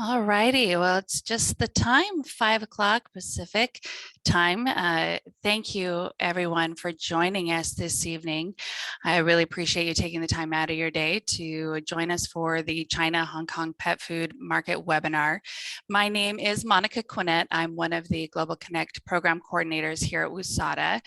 All righty. Well, it's just the time, 5 o'clock Pacific time. Thank you, everyone, for joining us this evening. I really appreciate you taking the time out of your day to join us for the China Hong Kong Pet Food Market webinar. My name is Monica Quinnett. I'm one of the Global Connect program coordinators here at WUSATA.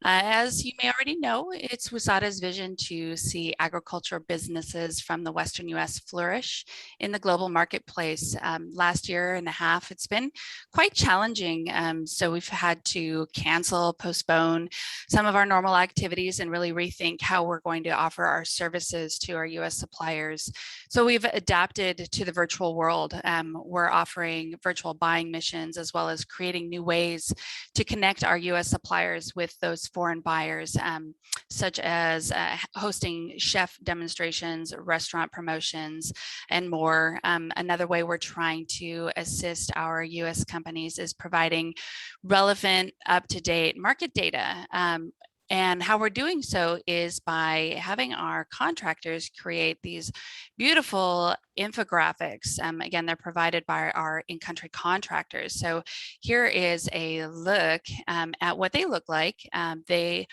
As you may already know, it's WUSATA's vision to see agricultural businesses from the Western U.S. flourish in the global marketplace. Last year and a half, it's been quite challenging. So we've had to cancel, postpone some of our normal activities and really rethink how we're going to offer our services to our US suppliers. So we've adapted to the virtual world. We're offering virtual buying missions as well as creating new ways to connect our US suppliers with those foreign buyers, such as hosting chef demonstrations, restaurant promotions, and more. Another way we're trying to assist our US companies is providing relevant, up-to-date market data. And how we're doing so is by having our contractors create these beautiful infographics. Again, they're provided by our in-country contractors. So here is a look at what they look like. They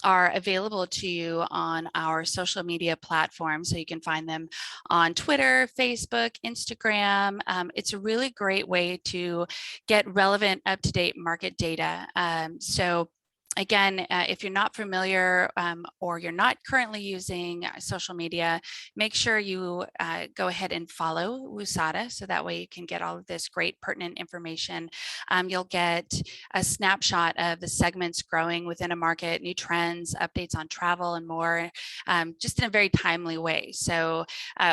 are available to you on our social media platforms. So you can find them on Twitter, Facebook, Instagram. It's a really great way to get relevant, up-to-date market data. So again, if you're not familiar or you're not currently using social media, make sure you go ahead and follow WUSATA so that way you can get all of this great pertinent information. You'll get a snapshot of the segments growing within a market, new trends, updates on travel and more, just in a very timely way. So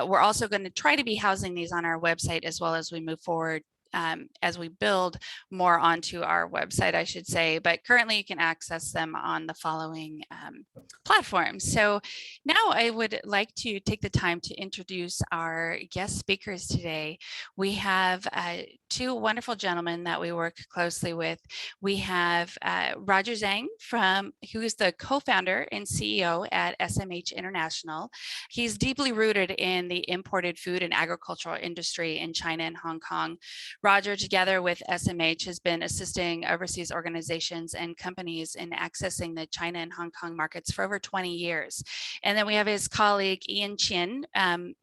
we're also going to try to be housing these on our website as well as we move forward as we build more onto our website, I should say, but currently you can access them on the following platforms. So now I would like to take the time to introduce our guest speakers today. We have two wonderful gentlemen that we work closely with. We have Roger Zhang, who is the co-founder and CEO at SMH International. He's deeply rooted in the imported food and agricultural industry in China and Hong Kong. Roger, together with SMH, has been assisting overseas organizations and companies in accessing the China and Hong Kong markets for over 20 years. And then we have his colleague, Ian Chin.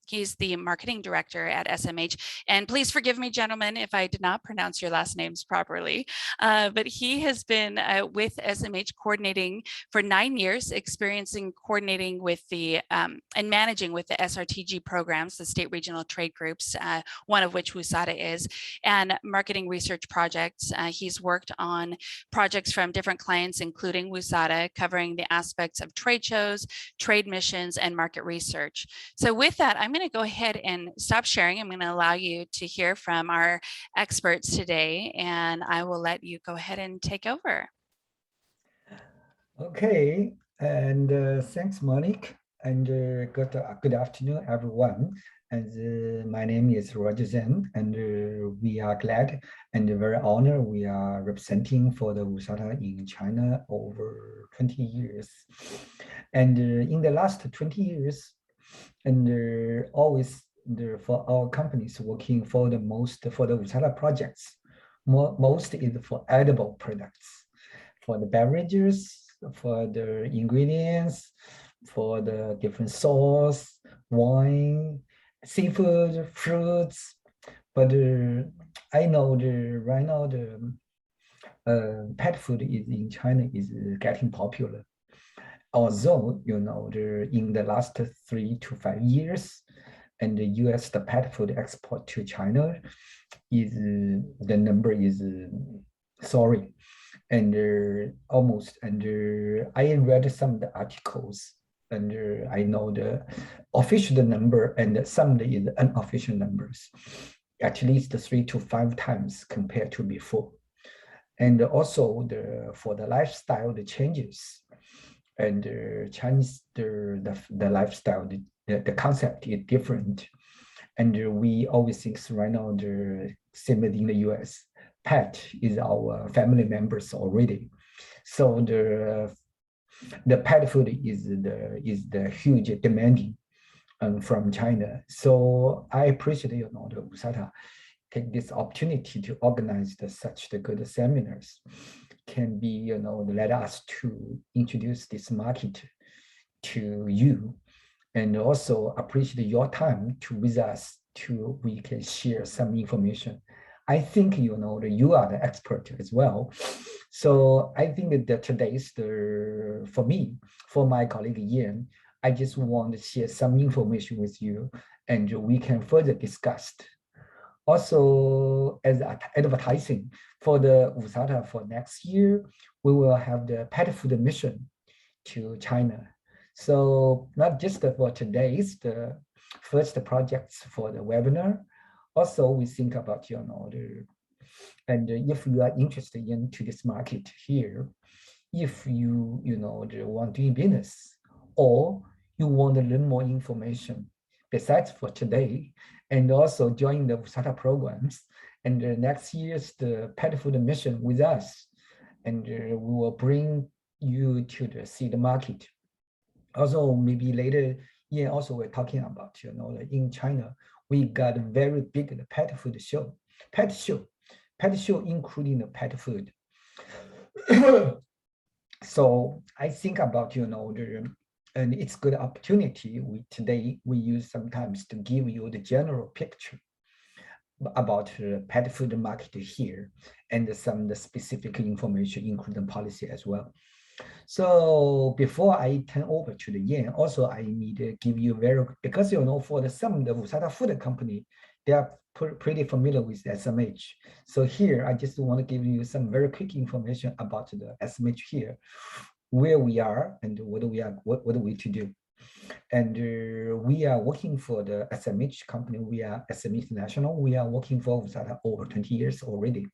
He's the marketing director at SMH. And please forgive me, gentlemen, if I did not pronounce your last names properly. But he has been with SMH coordinating for 9 years, experiencing coordinating with and managing with the SRTG programs, the state regional trade groups, one of which WUSATA is, and marketing research projects. He's worked on projects from different clients, including WUSATA, covering the aspects of trade shows, trade missions, and market research. So with that, I'm going to go ahead and stop sharing. I'm going to allow you to hear from our experts today, and I will let you go ahead and take over. Okay, and thanks, Monique, and good afternoon, everyone. And my name is Roger Zhang, and we are glad and very honored we are representing for the WUSATA in China over 20 years. And in the last 20 years, and always for our companies working for the WUSATA projects, most is for edible products, for the beverages, for the ingredients, for the different sauce, wine, seafood, fruits. But I know right now the pet food is in China is getting popular. Although, you know, in the last 3 to 5 years, and the US, the pet food export to China is, the number is, sorry, and almost, and I read some of the articles, and I know the official number and some of the unofficial numbers, at least 3 to 5 times compared to before. And also for the lifestyle, the changes, and Chinese, the lifestyle, the concept is different. And we always think right now, same in the US, pet is our family members already. So the pet food is the huge demanding from China. So I appreciate, you know, the WUSATA take this opportunity to organize such the good seminars can be, let us to introduce this market to you, and also appreciate your time to with us to we can share some information. I think you are the expert as well. So I think that today's for my colleague Ian, I just want to share some information with you, and we can further discuss. Also, as advertising for the WUSATA for next year, we will have the pet food mission to China. So not just for today's the first projects for the webinar, also we think about and if you are interested into this market here, if you want to do business, or you want to learn more information besides for today, and also join the WUSATA programs, and next year's the pet food mission with us, and we will bring you to see the market. Also, maybe later, yeah, also we're talking about, in China, we got a very big pet food show, pet show including the pet food. So I think about, and it's good opportunity. Today we use sometimes to give you the general picture about the pet food market here, and some of the specific information, including policy as well. So before I turn over to the Yan, also I need to give you because for some of the WUSATA food company, they are pretty familiar with SMH. So here I just want to give you some very quick information about the SMH here, where we are and what are we to do. And we are working for the SMH company. We are SMH International. We are working for WUSATA over 20 years already.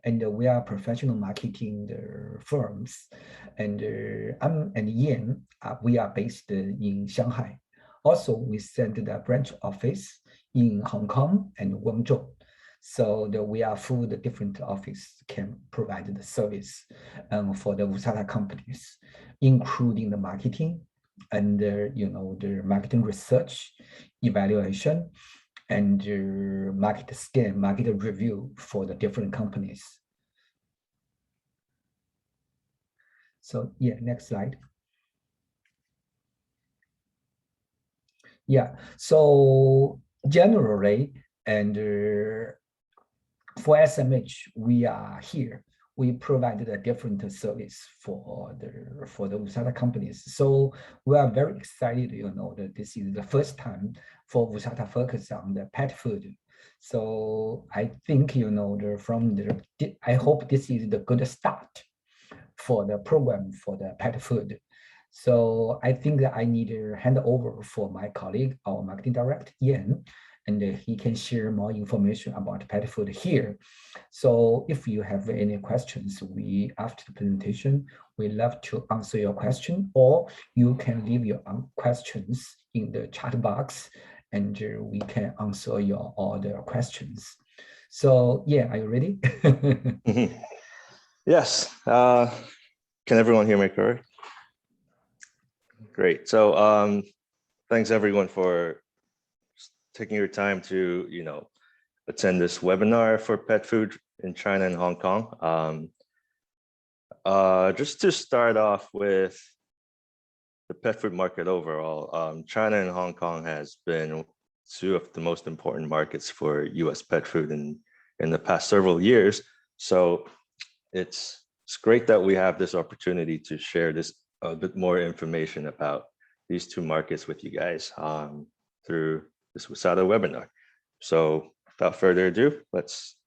And we are professional marketing firms. And I'm and Ian, we are based in Shanghai. Also, we sent the branch office in Hong Kong and Guangzhou. So we are full the different office can provide the service for the WUSATA companies, including the marketing and the marketing research, evaluation, and market scan, market review for the different companies. So yeah, next slide. Yeah, so generally, and for SMH, we are here. We provided a different service for the WUSATA companies. So we are very excited, that this is the first time for WUSATA focus on the pet food. So I think, I hope this is the good start for the program for the pet food. So I think that I need to hand over for my colleague, our marketing director, Ian, and he can share more information about pet food here. So if you have any questions, after the presentation, we love to answer your question, or you can leave your questions in the chat box, and we can answer all the questions. So yeah, are you ready? Yes. Can everyone hear me correct? Great. So thanks everyone for taking your time to, attend this webinar for pet food in China and Hong Kong. Just to start off with the pet food market overall, China and Hong Kong has been two of the most important markets for US pet food in the past several years. So it's great that we have this opportunity to share a bit more information about these two markets with you guys through this WUSATA webinar. So without further ado, let's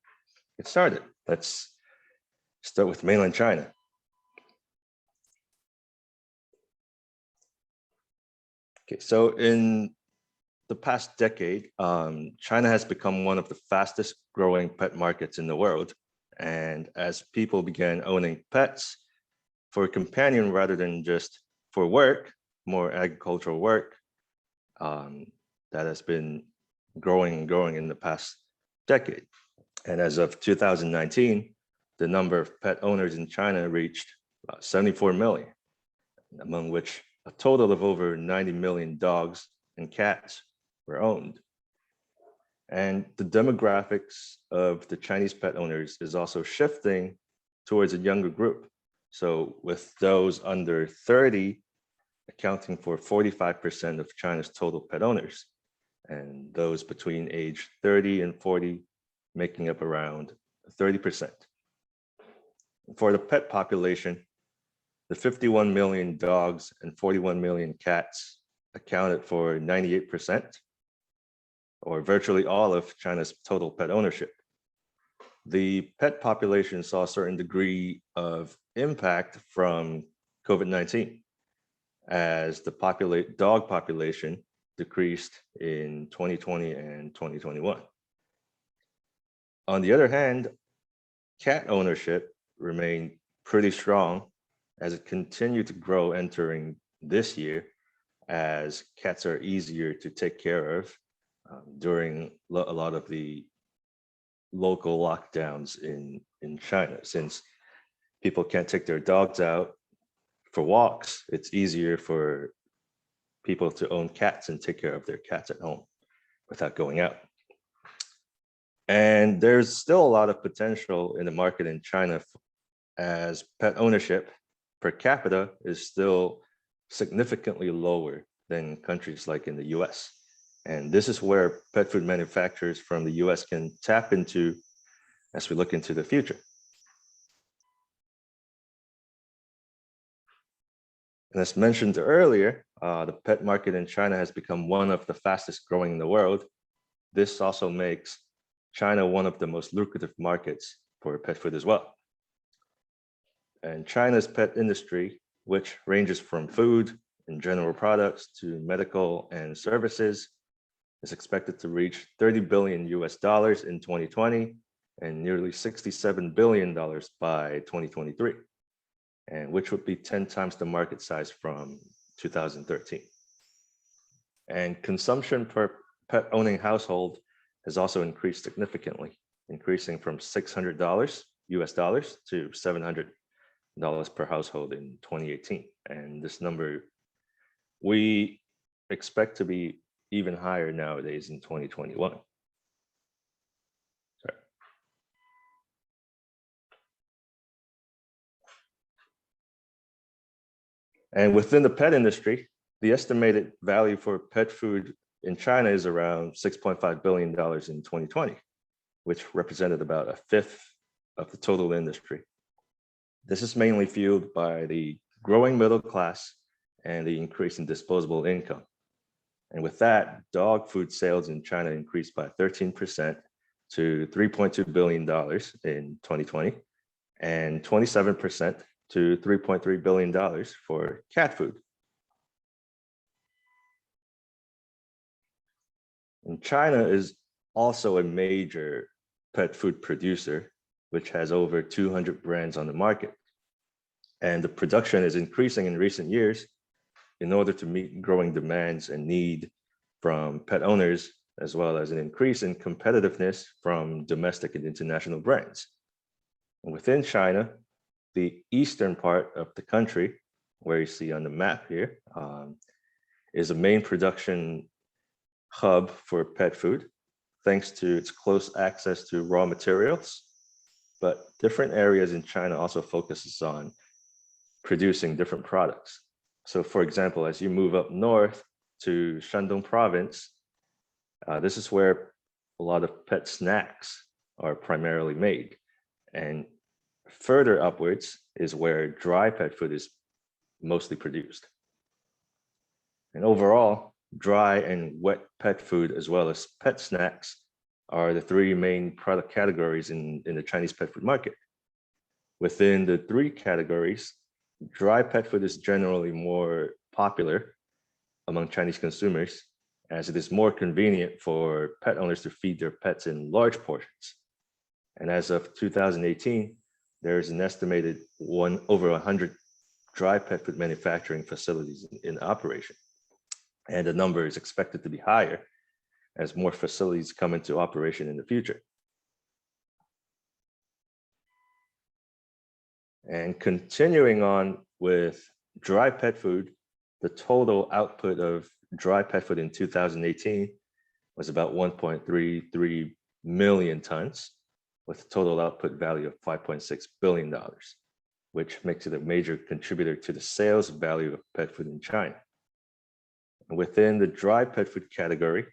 get started. Let's start with mainland China. Okay, so in the past decade, China has become one of the fastest growing pet markets in the world. And as people began owning pets for companion rather than just for work, more agricultural work, that has been growing and growing in the past decade. And as of 2019, the number of pet owners in China reached about 74 million, among which a total of over 90 million dogs and cats were owned. And the demographics of the Chinese pet owners is also shifting towards a younger group. So with those under 30 accounting for 45% of China's total pet owners, and those between age 30 and 40 making up around 30%. For the pet population, the 51 million dogs and 41 million cats accounted for 98%, or virtually all of China's total pet ownership. The pet population saw a certain degree of impact from COVID-19 as the dog population decreased in 2020 and 2021. On the other hand, cat ownership remained pretty strong as it continued to grow entering this year, as cats are easier to take care of during a lot of the local lockdowns in China. Since people can't take their dogs out for walks, it's easier for people to own cats and take care of their cats at home without going out. And there's still a lot of potential in the market in China, as pet ownership per capita is still significantly lower than countries like in the US. And this is where pet food manufacturers from the US can tap into as we look into the future. And as mentioned earlier, the pet market in China has become one of the fastest growing in the world. This also makes China one of the most lucrative markets for pet food as well. And China's pet industry, which ranges from food and general products to medical and services, is expected to reach $30 billion in 2020 and nearly $67 billion by 2023, and which would be 10 times the market size from 2013. And consumption per pet owning household has also increased significantly, increasing from $600 to $700 per household in 2018. And this number we expect to be even higher nowadays in 2021. Sorry. And within the pet industry, the estimated value for pet food in China is around $6.5 billion in 2020, which represented about a fifth of the total industry. This is mainly fueled by the growing middle class and the increase in disposable income. And with that, dog food sales in China increased by 13% to $3.2 billion in 2020, and 27% to $3.3 billion for cat food. And China is also a major pet food producer, which has over 200 brands on the market. And the production is increasing in recent years in order to meet growing demands and need from pet owners, as well as an increase in competitiveness from domestic and international brands. And within China, the eastern part of the country, where you see on the map here, is a main production hub for pet food, thanks to its close access to raw materials. But different areas in China also focuses on producing different products. So for example, as you move up north to Shandong province, this is where a lot of pet snacks are primarily made. And further upwards is where dry pet food is mostly produced. And overall, dry and wet pet food, as well as pet snacks, are the three main product categories in the Chinese pet food market. Within the three categories, dry pet food is generally more popular among Chinese consumers, as it is more convenient for pet owners to feed their pets in large portions. And as of 2018, there is an estimated over 100 dry pet food manufacturing facilities in operation. And the number is expected to be higher as more facilities come into operation in the future. And continuing on with dry pet food, the total output of dry pet food in 2018 was about 1.33 million tons, with a total output value of $5.6 billion, which makes it a major contributor to the sales value of pet food in China. And within the dry pet food category,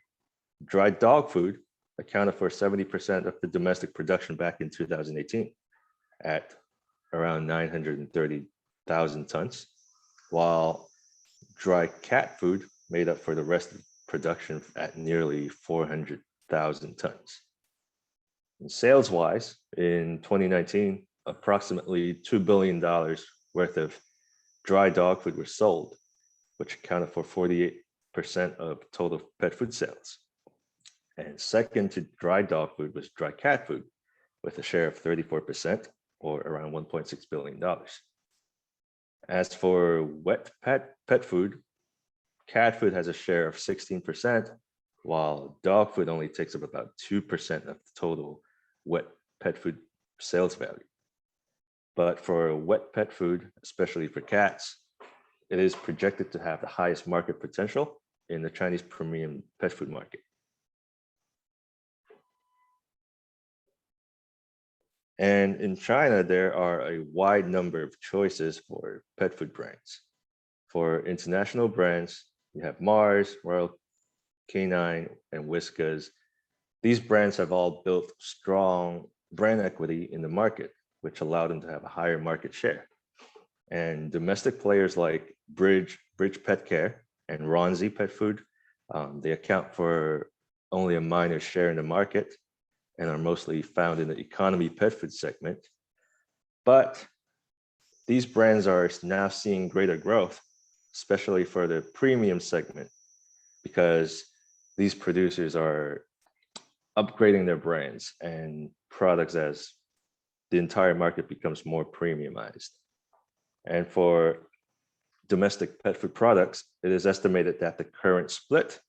dry dog food accounted for 70% of the domestic production back in 2018 at around 930,000 tons, while dry cat food made up for the rest of the production at nearly 400,000 tons. And sales-wise, in 2019, approximately $2 billion worth of dry dog food was sold, which accounted for 48% of total pet food sales. And second to dry dog food was dry cat food, with a share of 34%, or around $1.6 billion. As for wet pet food, cat food has a share of 16%, while dog food only takes up about 2% of the total wet pet food sales value. But for wet pet food, especially for cats, it is projected to have the highest market potential in the Chinese premium pet food market. And in China, there are a wide number of choices for pet food brands. For international brands, you have Mars, Royal Canine, and Whiskas. These brands have all built strong brand equity in the market, which allowed them to have a higher market share. And domestic players like Bridge Pet Care and Ronzi Pet Food, they account for only a minor share in the market and are mostly found in the economy pet food segment. But these brands are now seeing greater growth, especially for the premium segment, because these producers are upgrading their brands and products as the entire market becomes more premiumized. And for domestic pet food products, it is estimated that the current split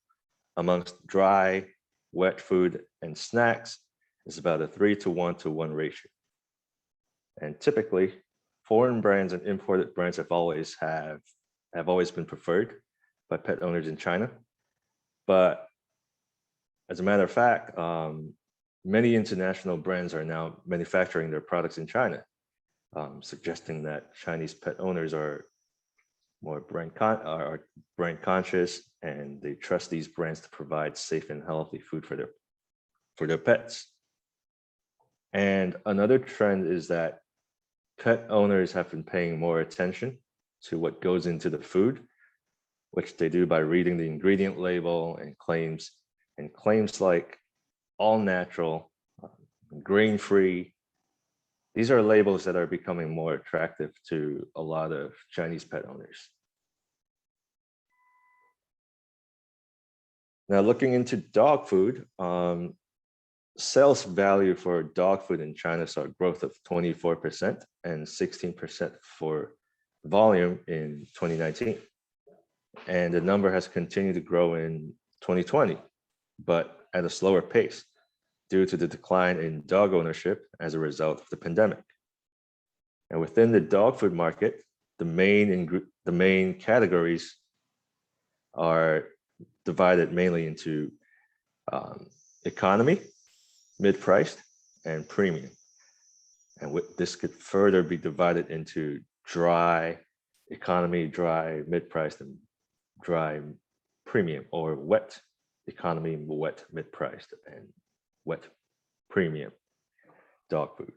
amongst dry, wet food, and snacks is about a 3-to-1-to-1 ratio. And typically, foreign brands and imported brands have always been preferred by pet owners in China. But as a matter of fact, many international brands are now manufacturing their products in China, suggesting that Chinese pet owners are more brand conscious, and they trust these brands to provide safe and healthy food for their pets. And another trend is that pet owners have been paying more attention to what goes into the food, which they do by reading the ingredient label and claims like all natural, grain-free. These are labels that are becoming more attractive to a lot of Chinese pet owners. Now, looking into dog food, sales value for dog food in China saw a growth of 24% and 16% for volume in 2019. And the number has continued to grow in 2020, but at a slower pace due to the decline in dog ownership as a result of the pandemic. And within the dog food market, the main categories are divided mainly into economy, mid-priced, and premium. And this could further be divided into dry economy, dry mid-priced, and dry premium, or wet economy, wet mid-priced, and wet premium dog food.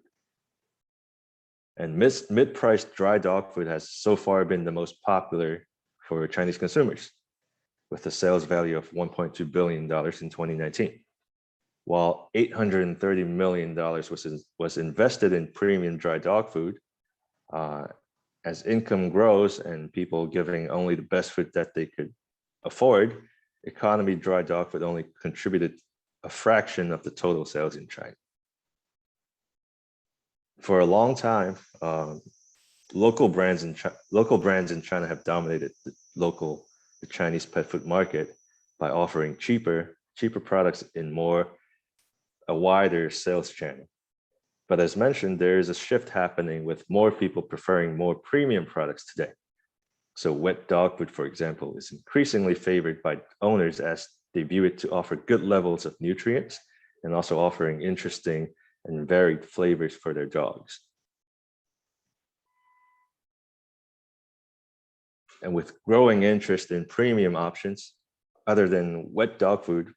And mid-priced dry dog food has so far been the most popular for Chinese consumers, with a sales value of $1.2 billion in 2019. While $830 million was invested in premium dry dog food, as income grows and people giving only the best food that they could afford, economy dry dog food only contributed a fraction of the total sales in China. For a long time, local brands in China have dominated the Chinese pet food market by offering cheaper products in a wider sales channel. But as mentioned, there is a shift happening with more people preferring more premium products today. So wet dog food, for example, is increasingly favored by owners as They view it to offer good levels of nutrients and also offering interesting and varied flavors for their dogs. And with growing interest in premium options, other than wet dog food,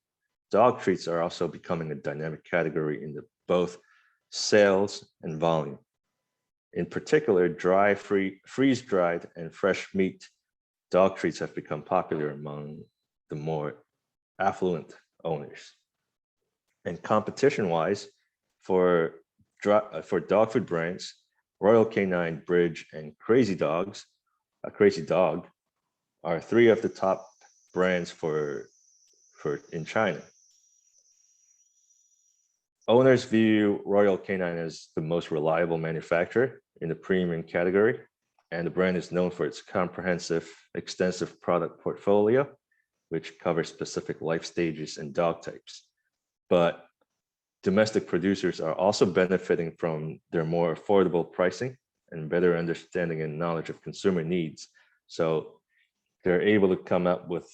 dog treats are also becoming a dynamic category in both sales and volume. In particular, freeze-dried and fresh meat dog treats have become popular among the more affluent owners. And competition-wise, for dog food brands, Royal Canin, Bridge, and Crazy Dog are three of the top brands in China. Owners view Royal Canin as the most reliable manufacturer in the premium category, and the brand is known for its comprehensive, extensive product portfolio, which covers specific life stages and dog types. But domestic producers are also benefiting from their more affordable pricing and better understanding and knowledge of consumer needs. So they're able to come up with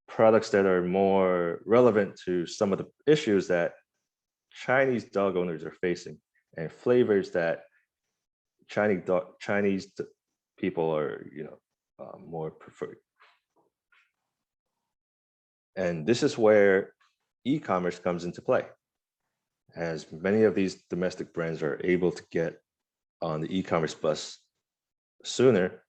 products that are more relevant to some of the issues that Chinese dog owners are facing, and flavors that Chinese people are, more preferred. And this is where e-commerce comes into play, as many of these domestic brands are able to get on the e-commerce bus sooner.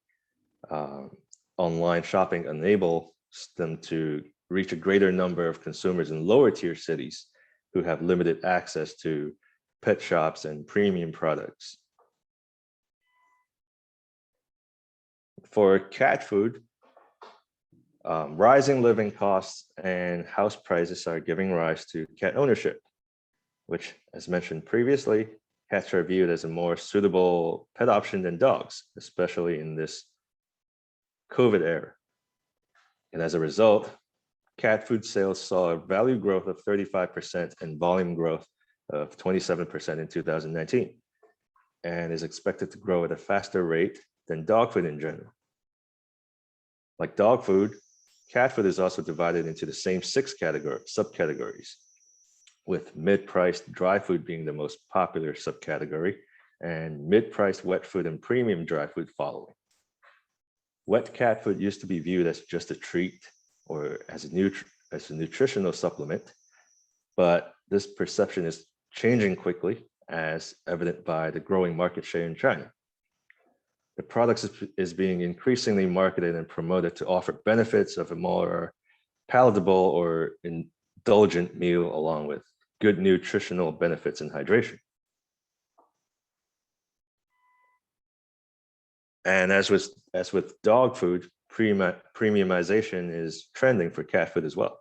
Online shopping enables them to reach a greater number of consumers in lower tier cities who have limited access to pet shops and premium products. For cat food, rising living costs and house prices are giving rise to cat ownership, which, as mentioned previously, cats are viewed as a more suitable pet option than dogs, especially in this COVID era. And as a result, cat food sales saw a value growth of 35% and volume growth of 27% in 2019, and is expected to grow at a faster rate than dog food in general. Like dog food, cat food is also divided into the same 6 subcategories, with mid-priced dry food being the most popular subcategory, and mid-priced wet food and premium dry food following. Wet cat food used to be viewed as just a treat or as a nutritional supplement, but this perception is changing quickly, as evident by the growing market share in China. The product is being increasingly marketed and promoted to offer benefits of a more palatable or indulgent meal, along with good nutritional benefits and hydration. And as with dog food, premiumization is trending for cat food as well.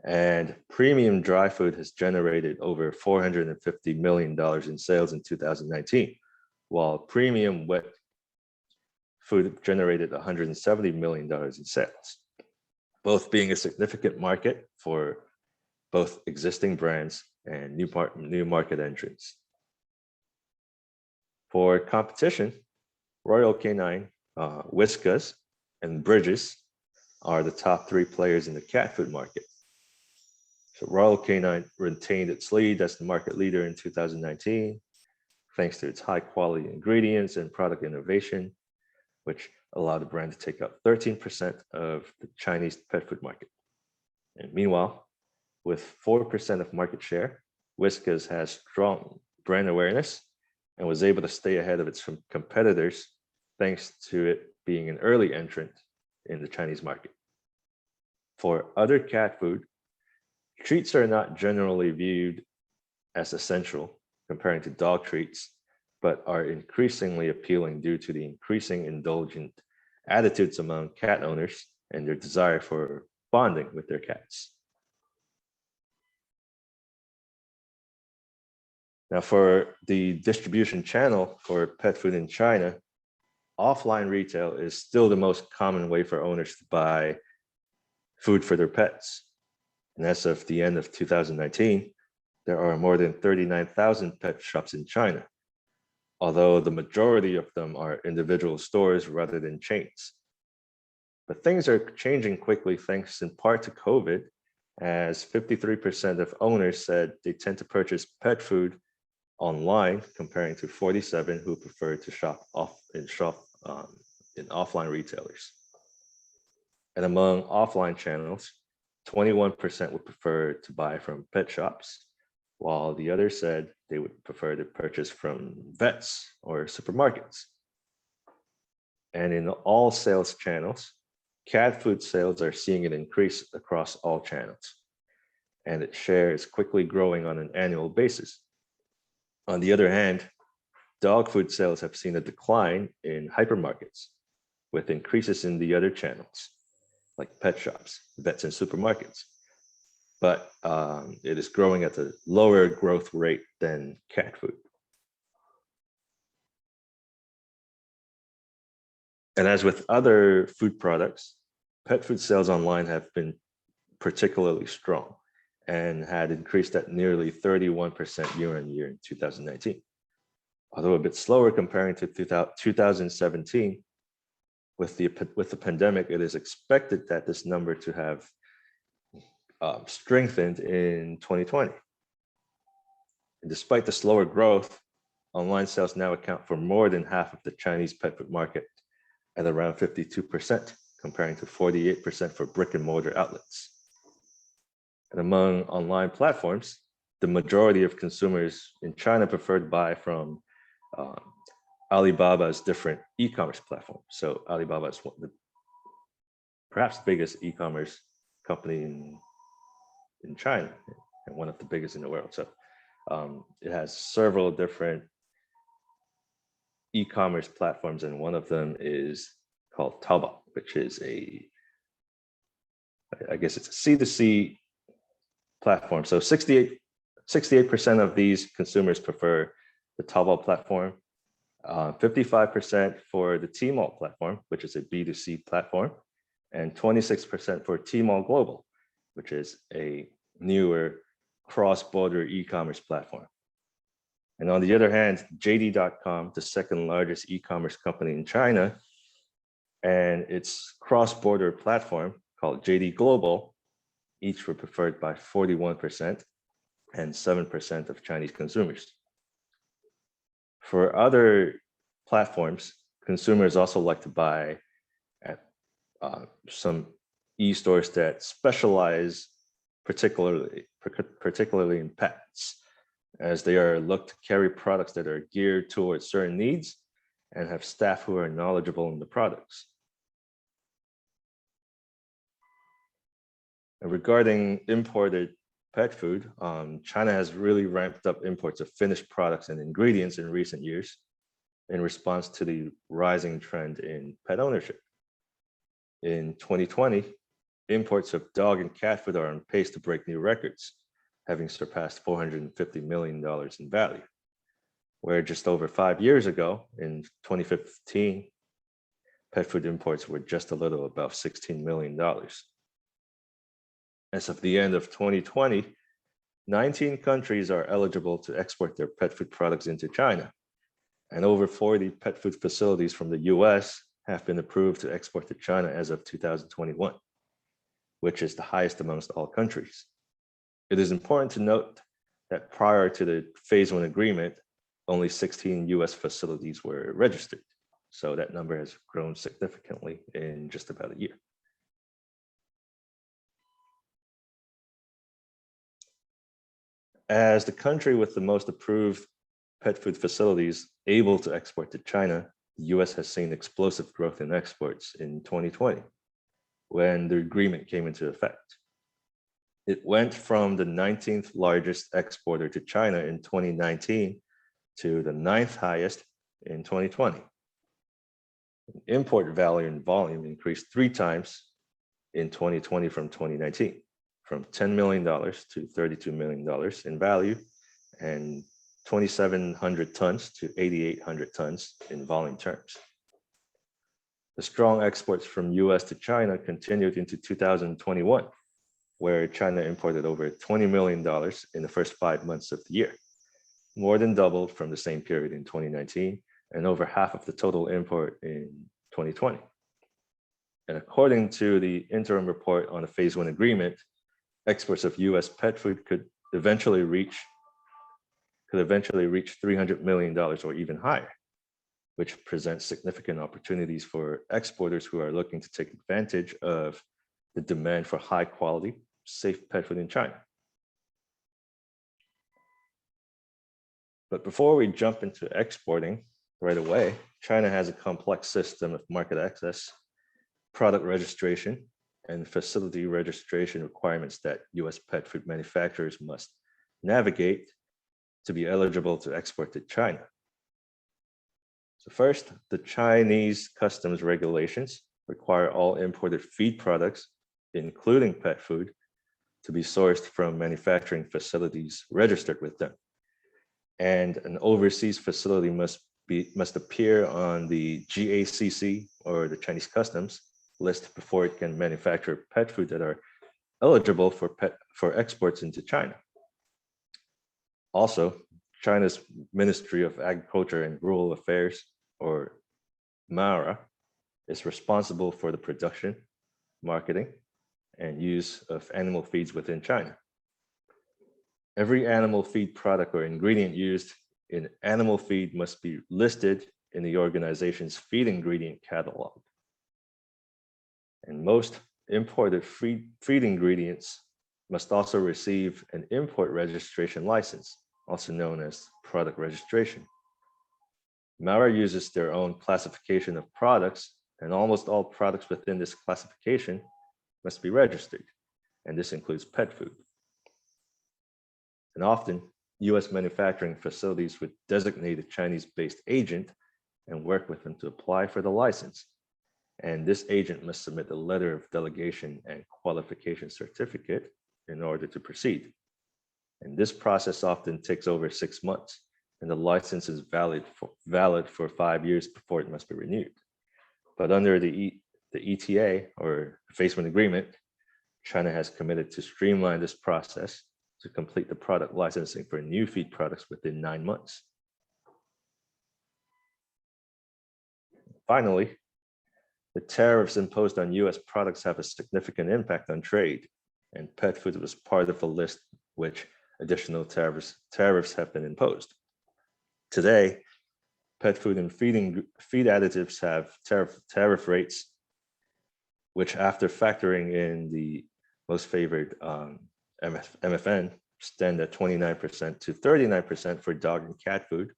And premium dry food has generated over $450 million in sales in 2019, while premium wet food generated $170 million in sales, both being a significant market for both existing brands and new market entrants. For competition, Royal Canin, Whiskas, and Bridges are the top 3 players in the cat food market. So Royal Canin retained its lead as the market leader in 2019, thanks to its high quality ingredients and product innovation, which allowed the brand to take up 13% of the Chinese pet food market. And meanwhile, with 4% of market share, Whiskas has strong brand awareness and was able to stay ahead of its competitors, thanks to it being an early entrant in the Chinese market. For other cat food, treats are not generally viewed as essential comparing to dog treats, but are increasingly appealing due to the increasing indulgent attitudes among cat owners and their desire for bonding with their cats. Now, for the distribution channel for pet food in China, offline retail is still the most common way for owners to buy food for their pets. And as of the end of 2019, there are more than 39,000 pet shops in China, although the majority of them are individual stores rather than chains. But things are changing quickly thanks in part to COVID, as 53% of owners said they tend to purchase pet food online, comparing to 47 who prefer to shop in offline retailers. And among offline channels, 21% would prefer to buy from pet shops, while the others said they would prefer to purchase from vets or supermarkets. And in all sales channels, cat food sales are seeing an increase across all channels, and its share is quickly growing on an annual basis. On the other hand, dog food sales have seen a decline in hypermarkets, with increases in the other channels, like pet shops, vets, and supermarkets. But it is growing at a lower growth rate than cat food. And as with other food products, pet food sales online have been particularly strong and had increased at nearly 31% year on year in 2019. Although a bit slower comparing to 2017, with the pandemic, it is expected that this number to have strengthened in 2020. And despite the slower growth, online sales now account for more than half of the Chinese pet food market at around 52%, comparing to 48% for brick and mortar outlets. And among online platforms, the majority of consumers in China prefer to buy from Alibaba's different e-commerce platforms. So Alibaba is perhaps the biggest e-commerce company in China and one of the biggest in the world. So it has several different e-commerce platforms, and one of them is called Taobao, which is I guess it's a C2C platform. So 68% of these consumers prefer the Taobao platform, 55% for the Tmall platform, which is a B2C platform, and 26% for Tmall Global, which is a newer cross-border e-commerce platform. And on the other hand, JD.com, the second largest e-commerce company in China, and its cross-border platform called JD Global, each were preferred by 41% and 7% of Chinese consumers. For other platforms, consumers also like to buy at some e-stores that specialize particularly in pets, as they are looked to carry products that are geared towards certain needs and have staff who are knowledgeable in the products. And regarding imported pet food, China has really ramped up imports of finished products and ingredients in recent years in response to the rising trend in pet ownership. In 2020, imports of dog and cat food are on pace to break new records, having surpassed $450 million in value, where just over 5 years ago, in 2015, pet food imports were just a little above $16 million. As of the end of 2020, 19 countries are eligible to export their pet food products into China, and over 40 pet food facilities from the US have been approved to export to China as of 2021, which is the highest amongst all countries. It is important to note that prior to the Phase 1 agreement, only 16 US facilities were registered. So that number has grown significantly in just about a year. As the country with the most approved pet food facilities able to export to China, the US has seen explosive growth in exports in 2020, when the agreement came into effect. It went from the 19th largest exporter to China in 2019 to the 9th highest in 2020. Import value and volume increased 3 times in 2020 from 2019, from $10 million to $32 million in value, and 2,700 tons to 8,800 tons in volume terms. The strong exports from US to China continued into 2021, where China imported over $20 million in the first 5 months of the year, more than doubled from the same period in 2019, and over half of the total import in 2020. And according to the interim report on the Phase 1 agreement, exports of US pet food could eventually reach $300 million or even higher, which presents significant opportunities for exporters who are looking to take advantage of the demand for high quality, safe pet food in China. But before we jump into exporting right away, China has a complex system of market access, product registration, and facility registration requirements that US pet food manufacturers must navigate to be eligible to export to China. So first, the Chinese customs regulations require all imported feed products, including pet food, to be sourced from manufacturing facilities registered with them. And an overseas facility must appear on the GACC, or the Chinese customs list, before it can manufacture pet food that are eligible for exports into China. Also, China's Ministry of Agriculture and Rural Affairs, or MARA, is responsible for the production, marketing, and use of animal feeds within China. Every animal feed product or ingredient used in animal feed must be listed in the organization's feed ingredient catalog. And most imported feed ingredients must also receive an import registration license, also known as product registration. MARA uses their own classification of products, and almost all products within this classification must be registered, and this includes pet food. And often, US manufacturing facilities would designate a Chinese-based agent and work with them to apply for the license. And this agent must submit a letter of delegation and qualification certificate in order to proceed. And this process often takes over 6 months, and the license is valid for 5 years before it must be renewed. But under the ETA, or Phase-One Agreement, China has committed to streamline this process to complete the product licensing for new feed products within 9 months. Finally, the tariffs imposed on US products have a significant impact on trade, and pet food was part of a list which additional tariffs have been imposed. Today, pet food and feed additives have tariff rates, which, after factoring in the most favored MFN, stand at 29% to 39% for dog and cat food,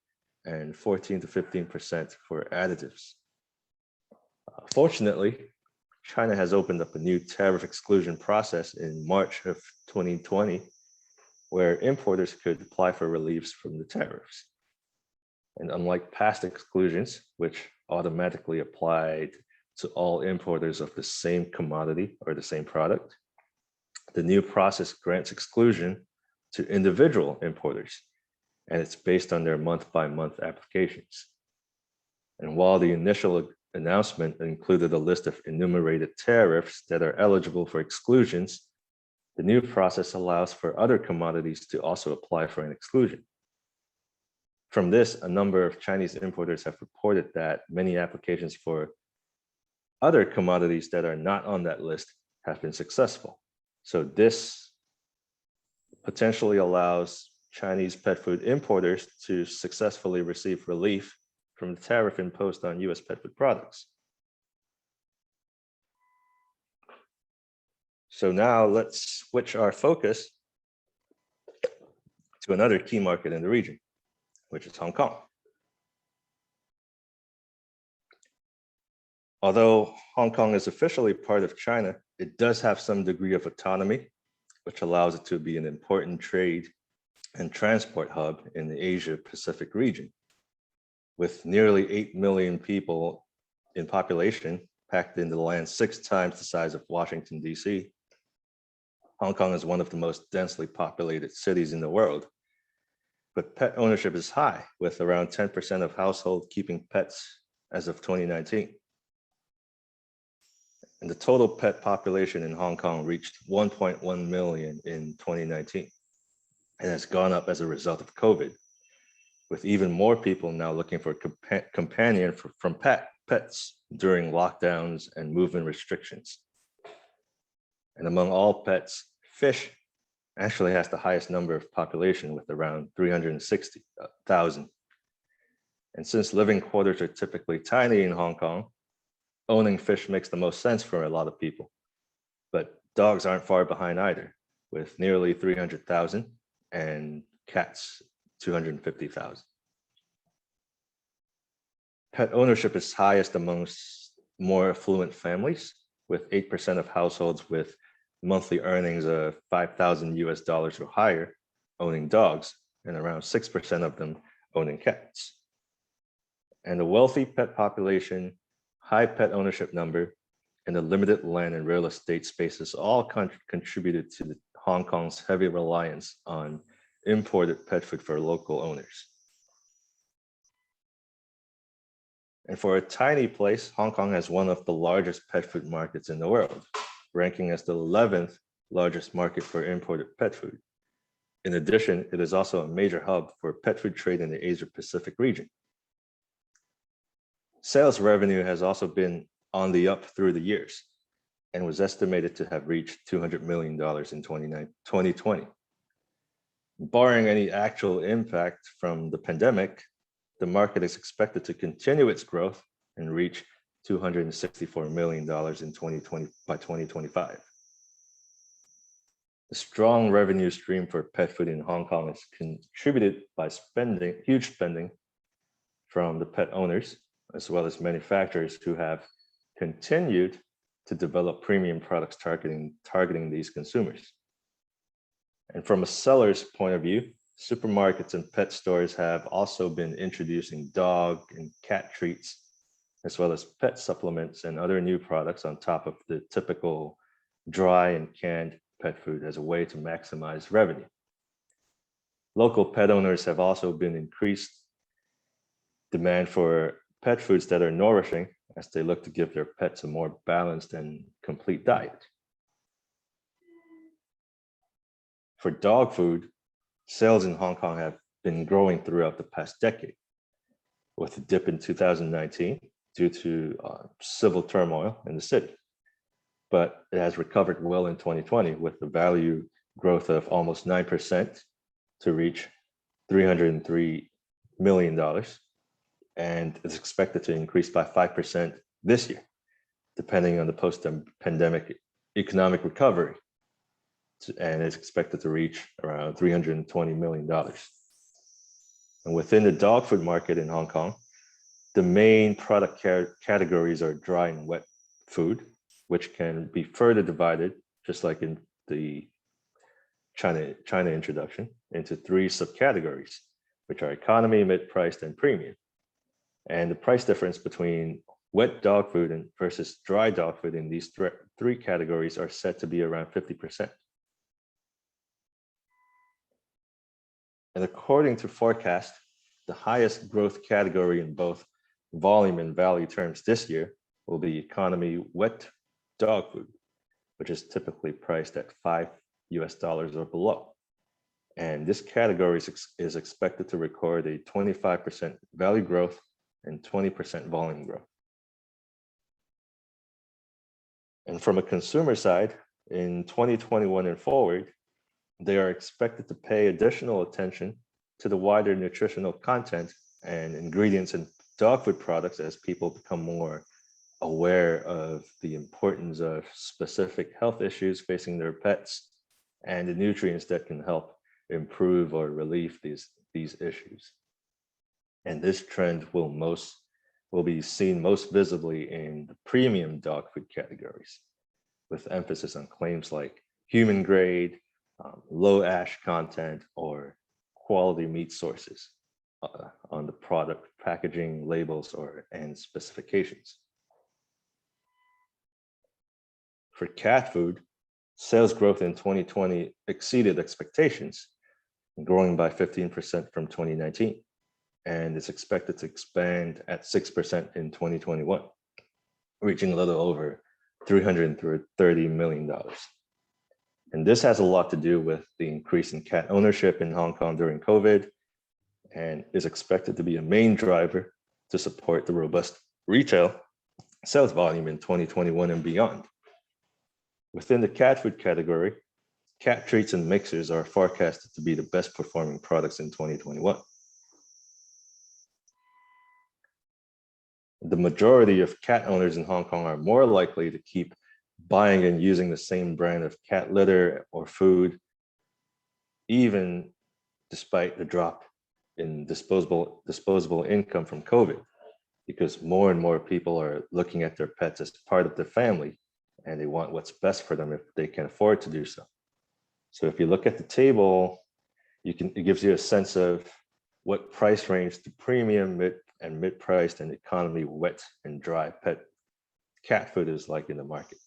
and 14 to 15% for additives. Fortunately, China has opened up a new tariff exclusion process in March of 2020, where importers could apply for reliefs from the tariffs. And unlike past exclusions, which automatically applied to all importers of the same commodity or the same product, the new process grants exclusion to individual importers, and it's based on their month-by-month applications. And while the initial announcement included a list of enumerated tariffs that are eligible for exclusions, the new process allows for other commodities to also apply for an exclusion. From this, a number of Chinese importers have reported that many applications for other commodities that are not on that list have been successful. So this potentially allows Chinese pet food importers to successfully receive relief from the tariff imposed on US pet food products. So now let's switch our focus to another key market in the region, which is Hong Kong. Although Hong Kong is officially part of China, it does have some degree of autonomy, which allows it to be an important trade and transport hub in the Asia-Pacific region. With nearly 8 million people in population packed into the land 6 times the size of Washington, D.C., Hong Kong is one of the most densely populated cities in the world. But pet ownership is high, with around 10% of households keeping pets as of 2019. And the total pet population in Hong Kong reached 1.1 million in 2019, and has gone up as a result of COVID, with even more people now looking for a companion from pets during lockdowns and movement restrictions. And among all pets, Fish actually has the highest number of population with around 360,000. And since living quarters are typically tiny in Hong Kong, owning fish makes the most sense for a lot of people. But dogs aren't far behind either, with nearly 300,000 and cats 250,000. Pet ownership is highest amongst more affluent families, with 8% of households with monthly earnings of $5,000 or higher owning dogs, and around 6% of them owning cats. And the wealthy pet population, high pet ownership number, and the limited land and real estate spaces all contributed to Hong Kong's heavy reliance on imported pet food for local owners. And for a tiny place, Hong Kong has one of the largest pet food markets in the world, ranking as the 11th largest market for imported pet food. In addition, it is also a major hub for pet food trade in the Asia Pacific region. Sales revenue has also been on the up through the years and was estimated to have reached $200 million in 2020. Barring any actual impact from the pandemic, the market is expected to continue its growth and reach $264 million in 2020 by 2025. The strong revenue stream for pet food in Hong Kong is contributed by huge spending from the pet owners, as well as manufacturers who have continued to develop premium products targeting these consumers. And from a seller's point of view, supermarkets and pet stores have also been introducing dog and cat treats, as well as pet supplements and other new products on top of the typical dry and canned pet food as a way to maximize revenue. Local pet owners have also been increased demand for pet foods that are nourishing as they look to give their pets a more balanced and complete diet. For dog food, sales in Hong Kong have been growing throughout the past decade, with a dip in 2019 due to civil turmoil in the city. But it has recovered well in 2020 with the value growth of almost 9% to reach $303 million, and is expected to increase by 5% this year, depending on the post-pandemic economic recovery, and is expected to reach around $320 million. And within the dog food market in Hong Kong, the main product categories are dry and wet food, which can be further divided, just like in the China introduction, into 3 subcategories, which are economy, mid-priced, and premium. And the price difference between wet dog food versus dry dog food in these 3 categories are said to be around 50%. And according to forecast, the highest growth category in both volume and value terms this year will be economy wet dog food, which is typically priced at $5 or below. And this category is expected to record a 25% value growth and 20% volume growth. And from a consumer side, in 2021 and forward, they are expected to pay additional attention to the wider nutritional content and ingredients in dog food products as people become more aware of the importance of specific health issues facing their pets and the nutrients that can help improve or relieve these issues. And this trend will be seen most visibly in the premium dog food categories, with emphasis on claims like human grade, low ash content, or quality meat sources on the product packaging, labels, and specifications. For cat food, sales growth in 2020 exceeded expectations, growing by 15% from 2019, and is expected to expand at 6% in 2021, reaching a little over $330 million. And this has a lot to do with the increase in cat ownership in Hong Kong during COVID, and is expected to be a main driver to support the robust retail sales volume in 2021 and beyond. Within the cat food category, cat treats and mixers are forecasted to be the best performing products in 2021. The majority of cat owners in Hong Kong are more likely to keep buying and using the same brand of cat litter or food, even despite the drop in disposable income from COVID, because more and more people are looking at their pets as part of their family, and they want what's best for them if they can afford to do so. So if you look at the table, it gives you a sense of what price range the premium, mid-priced and economy wet and dry pet cat food is like in the market.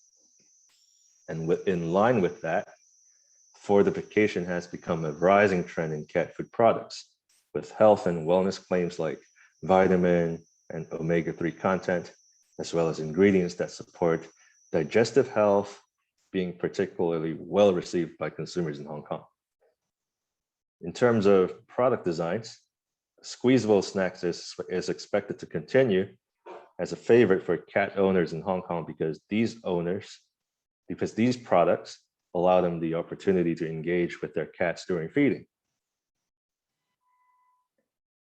And in line with that, fortification has become a rising trend in cat food products, with health and wellness claims like vitamin and omega-3 content, as well as ingredients that support digestive health, being particularly well received by consumers in Hong Kong. In terms of product designs, squeezable snacks is expected to continue as a favorite for cat owners in Hong Kong because these products allow them the opportunity to engage with their cats during feeding.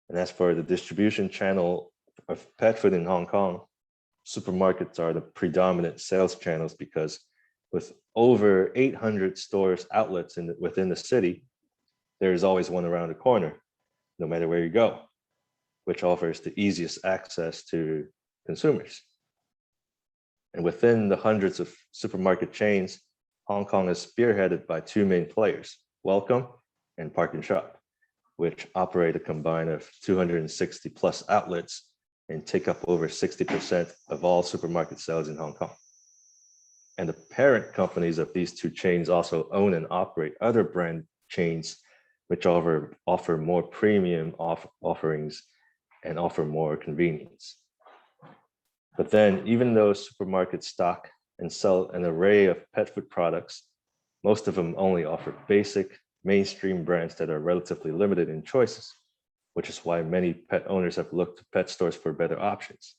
And as for the distribution channel of pet food in Hong Kong, supermarkets are the predominant sales channels because with over 800 stores outlets within the city, there's always one around the corner, no matter where you go, which offers the easiest access to consumers. And within the hundreds of supermarket chains, Hong Kong is spearheaded by two main players, Welcome and Park and Shop, which operate a combine of 260 plus outlets and take up over 60% of all supermarket sales in Hong Kong. And the parent companies of these two chains also own and operate other brand chains, which offer more premium offerings and offer more convenience. But then, even though supermarkets stock and sell an array of pet food products, most of them only offer basic, mainstream brands that are relatively limited in choices, which is why many pet owners have looked to pet stores for better options.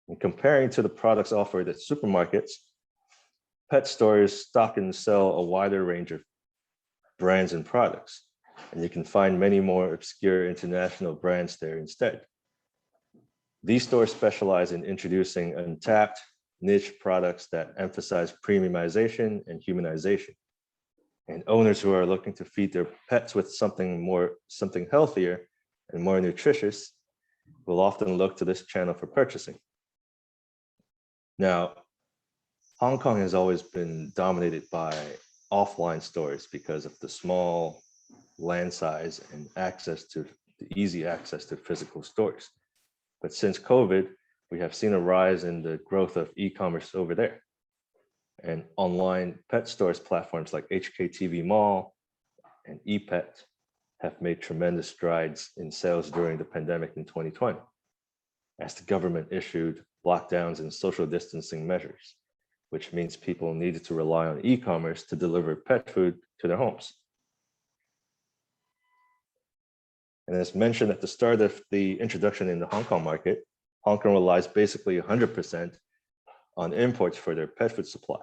And comparing to the products offered at supermarkets, pet stores stock and sell a wider range of brands and products, and you can find many more obscure international brands there instead. These stores specialize in introducing untapped niche products that emphasize premiumization and humanization. And owners who are looking to feed their pets with something healthier and more nutritious will often look to this channel for purchasing. Now, Hong Kong has always been dominated by offline stores because of the small land size and easy access to physical stores. But since COVID, we have seen a rise in the growth of e-commerce over there. And online pet stores platforms like HKTV Mall and ePet have made tremendous strides in sales during the pandemic in 2020, as the government issued lockdowns and social distancing measures, which means people needed to rely on e-commerce to deliver pet food to their homes. And as mentioned at the start of the introduction in the Hong Kong market, Hong Kong relies basically 100% on imports for their pet food supply.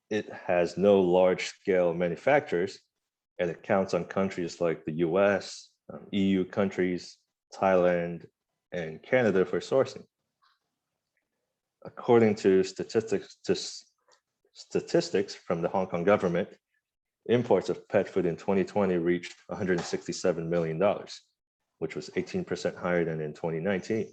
It has no large-scale manufacturers, and it counts on countries like the US, EU countries, Thailand, and Canada for sourcing. According to statistics from the Hong Kong government, imports of pet food in 2020 reached $167 million, which was 18% higher than in 2019,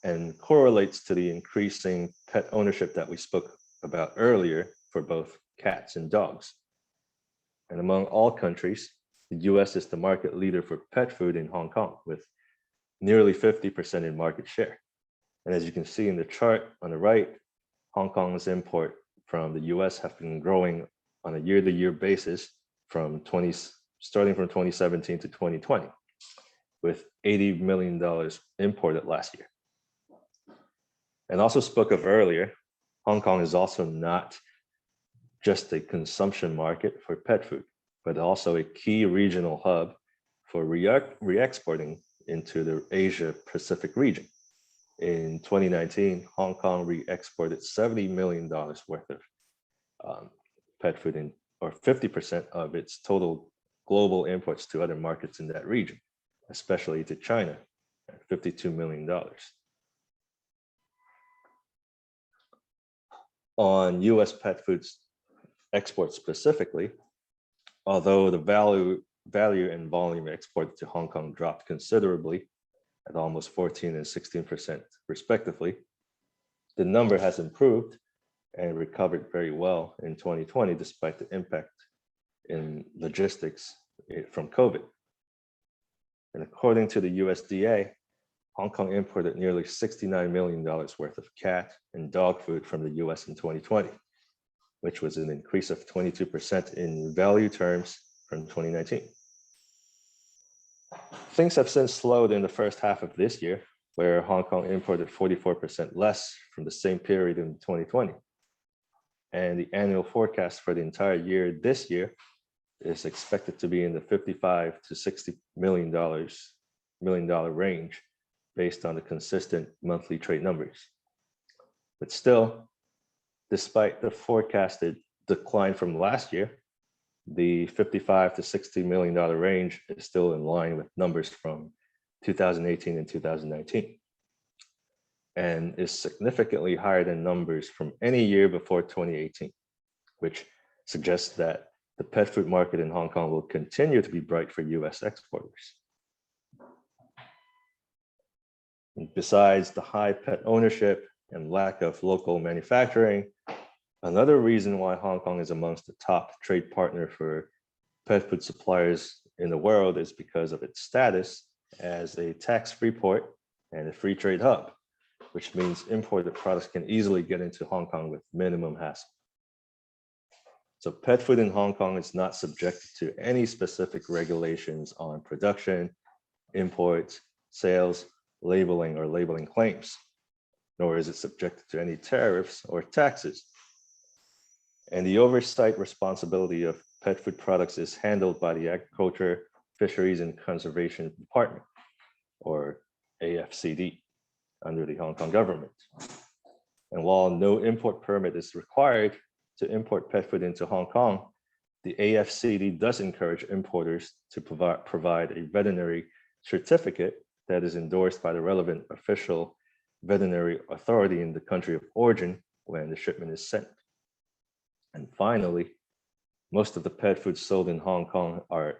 and correlates to the increasing pet ownership that we spoke about earlier for both cats and dogs. And among all countries, the US is the market leader for pet food in Hong Kong, with nearly 50% in market share. And as you can see in the chart on the right, Hong Kong's import from the US have been growing on a year-to-year basis starting from 2017 to 2020, with $80 million imported last year. And also spoke of earlier, Hong Kong is also not just a consumption market for pet food, but also a key regional hub for re-exporting into the Asia Pacific region. In 2019, Hong Kong re-exported $70 million worth of pet food in, or 50% of its total global imports to other markets in that region, especially to China, at $52 million. On US pet foods exports specifically, although the value and volume exported to Hong Kong dropped considerably at almost 14 and 16% respectively, the number has improved and recovered very well in 2020 despite the impact in logistics from COVID. And according to the USDA, Hong Kong imported nearly $69 million worth of cat and dog food from the US in 2020, which was an increase of 22% in value terms from 2019. Things have since slowed in the first half of this year, where Hong Kong imported 44% less from the same period in 2020. And the annual forecast for the entire year this year is expected to be in the $55 to $60 million range based on the consistent monthly trade numbers. But still, despite the forecasted decline from last year, the $55 to $60 million range is still in line with numbers from 2018 and 2019, and is significantly higher than numbers from any year before 2018, which suggests that the pet food market in Hong Kong will continue to be bright for US exporters. And besides the high pet ownership and lack of local manufacturing, another reason why Hong Kong is amongst the top trade partner for pet food suppliers in the world is because of its status as a tax-free port and a free trade hub, which means imported products can easily get into Hong Kong with minimum hassle. So pet food in Hong Kong is not subjected to any specific regulations on production, imports, sales, labeling, or labeling claims, nor is it subjected to any tariffs or taxes. And the oversight responsibility of pet food products is handled by the Agriculture, Fisheries and Conservation Department, or AFCD, under the Hong Kong government. And while no import permit is required to import pet food into Hong Kong, the AFCD does encourage importers to provide a veterinary certificate that is endorsed by the relevant official veterinary authority in the country of origin when the shipment is sent. And finally, most of the pet foods sold in Hong Kong are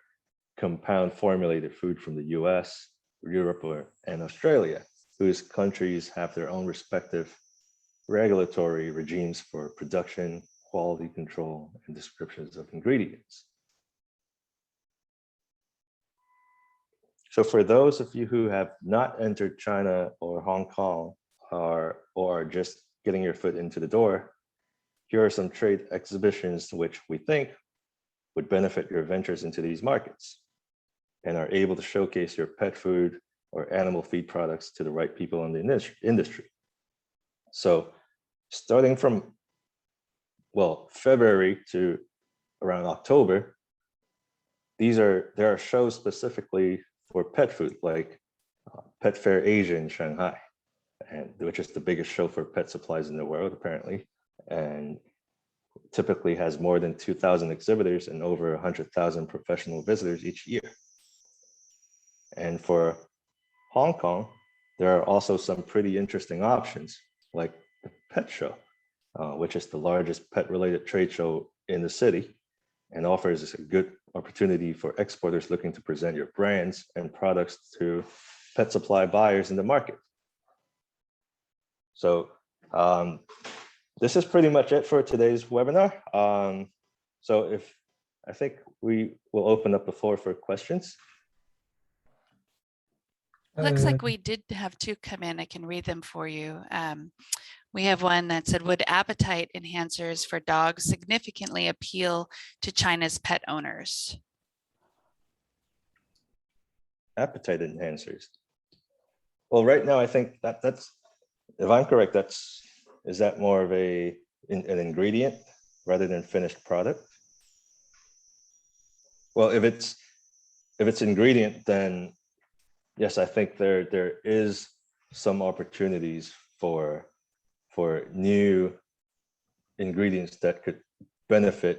compound formulated food from the US, Europe, and Australia, whose countries have their own respective regulatory regimes for production, quality control, and descriptions of ingredients. So for those of you who have not entered China or Hong Kong, or are just getting your foot into the door, here are some trade exhibitions which we think would benefit your ventures into these markets and are able to showcase your pet food or animal feed products to the right people in the industry. So starting from, well, February to around October, there are shows specifically for pet food, like Pet Fair Asia in Shanghai, which is the biggest show for pet supplies in the world, apparently, and typically has more than 2,000 exhibitors and over 100,000 professional visitors each year. And for Hong Kong, there are also some pretty interesting options, like the Pet Show, which is the largest pet-related trade show in the city and offers a good opportunity for exporters looking to present your brands and products to pet supply buyers in the market. So this is pretty much it for today's webinar. So I think we will open up the floor for questions. Looks like we did have two come in. I can read them for you. We have one that said, would appetite enhancers for dogs significantly appeal to China's pet owners? Appetite enhancers. Well, right now, I think that's, if I'm correct, is that more of an ingredient rather than finished product? Well, if it's ingredient, then yes, I think there is some opportunities for new ingredients that could benefit,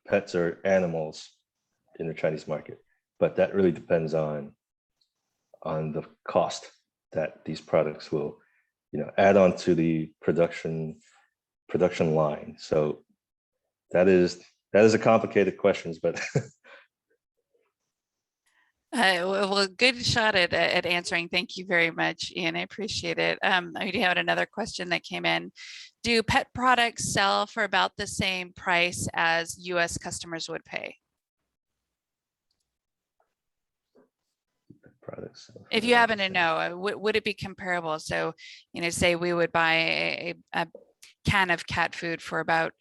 pets or animals in the Chinese market. But that really depends on the cost that these products will, add on to the production line. So that is a complicated question, but well, good shot at answering. Thank you very much, Ian. I appreciate it. I do have another question that came in. Do pet products sell for about the same price as US customers would pay? products. If you happen to know, would it be comparable? So, say we would buy a can of cat food for about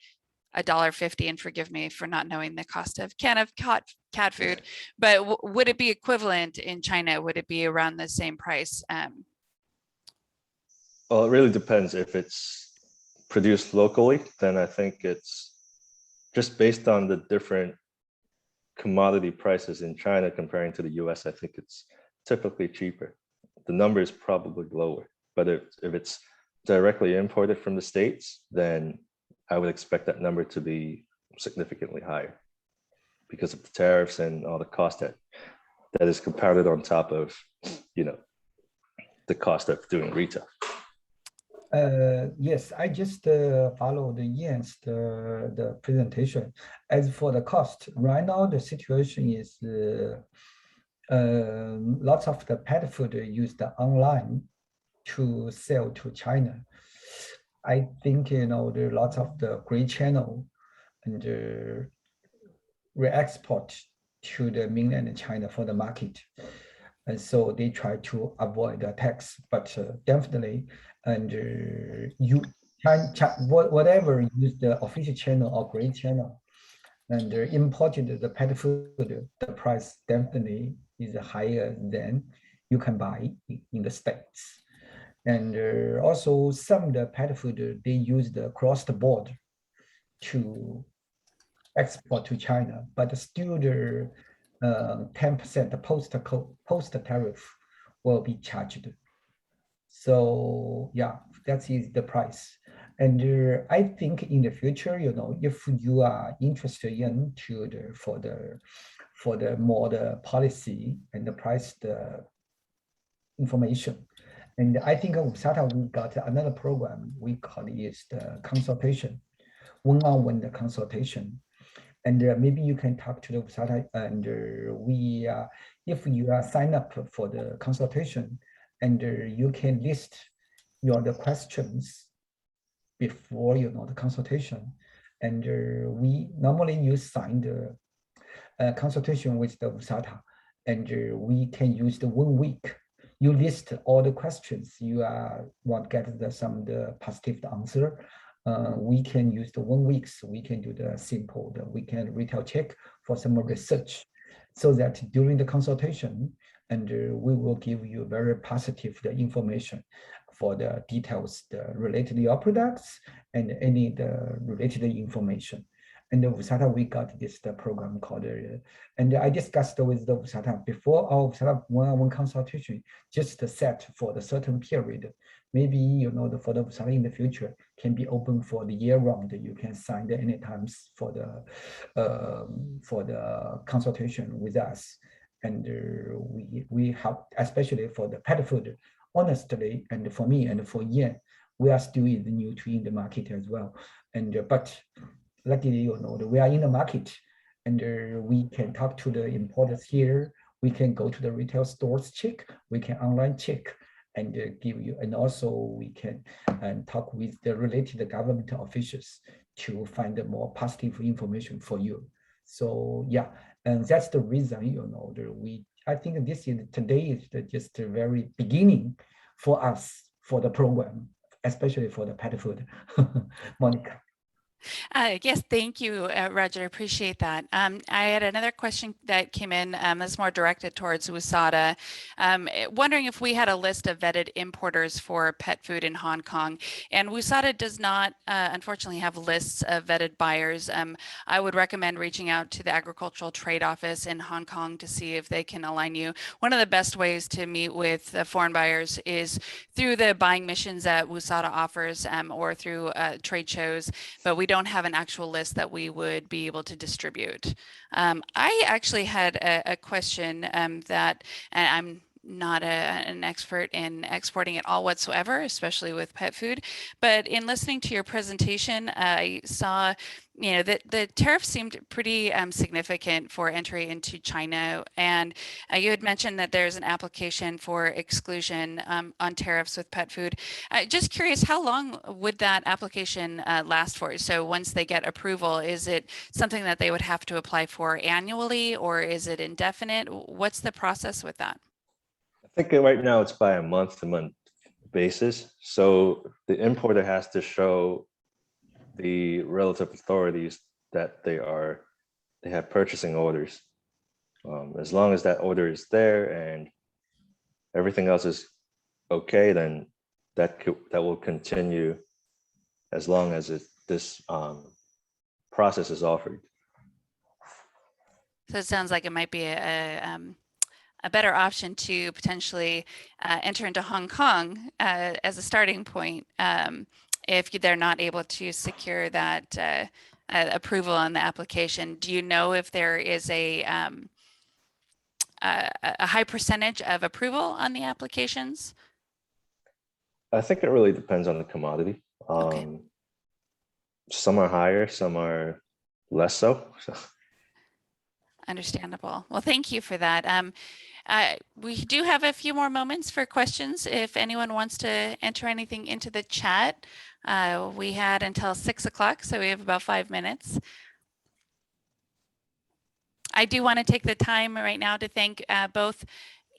$1.50, and forgive me for not knowing the cost of can of cat food, but would it be equivalent in China? Would it be around the same price? Well, it really depends. If it's produced locally, then I think it's just based on the different commodity prices in China comparing to the US. I think it's typically cheaper. The number is probably lower, but if it's directly imported from the States, then I would expect that number to be significantly higher because of the tariffs and all the cost that is compounded on top of, the cost of doing retail. Yes, I just followed Ian's the presentation. As for the cost, right now the situation is lots of the pet food used online to sell to China. I think there are lots of the gray channel and re-export to the mainland China for the market, and so they try to avoid the tax. But definitely, and whatever use the official channel or gray channel, and imported the pet food, the price definitely is higher than you can buy in the States. And also some of the pet food, they use the cross the border to export to China, but still the 10% post tariff will be charged. So yeah, that is the price. And I think in the future, if you are interested for the more the policy and the price, the information. And I think WUSATA, we got another program we call it the consultation, one-on-one consultation. And maybe you can talk to the WUSATA, and if you are signed up for the consultation, and you can list the questions before the consultation. And we normally sign the consultation with the WUSATA, and we can use the 1 week. You list all the questions you want to get some the positive answer. We can use the 1 week. So we can do the simple, we can retail check for some research, so that during the consultation, and we will give you very positive information for the details related to your products and any related information. And the WUSATA, we got the program called, and I discussed with the WUSATA before our WUSATA one-on-one consultation, just set for the certain period. Maybe, for the WUSATA in the future can be open for the year round. You can sign any times for the consultation with us. And we have, especially for the pet food, honestly, and for me and for Ian, we are still new in the market as well. And but luckily, we are in the market, and we can talk to the importers here. We can go to the retail stores check. We can online check and give you, and also we can talk with the related government officials to find the more positive information for you. So yeah, and that's the reason, I think today is just the very beginning for us for the program, especially for the pet food. Monica. Yes, thank you, Roger. Appreciate that. I had another question that came in that's more directed towards WUSATA. Wondering if we had a list of vetted importers for pet food in Hong Kong. And WUSATA does not, unfortunately, have lists of vetted buyers. I would recommend reaching out to the Agricultural Trade Office in Hong Kong to see if they can align you. One of the best ways to meet with foreign buyers is through the buying missions that WUSATA offers, or through trade shows. But we don't have an actual list that we would be able to distribute. I actually had a question that, and I'm not an expert in exporting at all whatsoever, especially with pet food. But in listening to your presentation, I saw, that the tariff seemed pretty significant for entry into China. And you had mentioned that there's an application for exclusion on tariffs with pet food. Just curious, how long would that application last for? So once they get approval, is it something that they would have to apply for annually, or is it indefinite? What's the process with that? I think right now it's by a month-to-month basis. So the importer has to show the relative authorities that they have purchasing orders. As long as that order is there and everything else is okay, then that will continue as long as this process is offered. So it sounds like it might be a better option to potentially enter into Hong Kong as a starting point if they're not able to secure that approval on the application. Do you know if there is a high percentage of approval on the applications? I think it really depends on the commodity. Okay. Some are higher, some are less so. Understandable. Well, thank you for that. We do have a few more moments for questions. If anyone wants to enter anything into the chat, we had until 6 o'clock, so we have about 5 minutes. I do want to take the time right now to thank both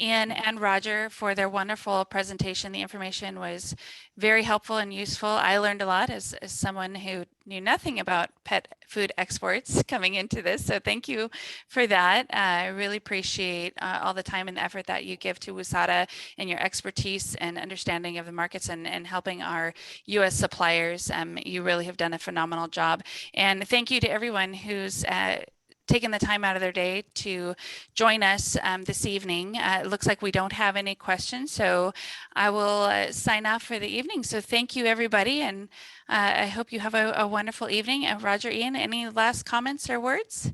Ian and Roger for their wonderful presentation. The information was very helpful and useful. I learned a lot as someone who knew nothing about pet food exports coming into this. So thank you for that. I really appreciate all the time and the effort that you give to WUSATA and your expertise and understanding of the markets and helping our U.S. suppliers. You really have done a phenomenal job. And thank you to everyone who's taken the time out of their day to join us this evening. It looks like we don't have any questions, so I will sign off for the evening. So thank you, everybody, and I hope you have a wonderful evening. Roger, Ian, any last comments or words?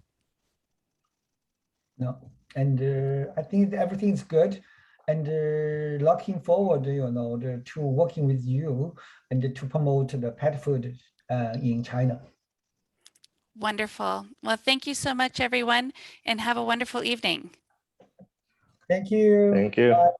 No, and I think everything's good, and looking forward, to working with you and to promote the pet food in China. Wonderful. Well, thank you so much, everyone, and have a wonderful evening. Thank you. Thank you. Bye.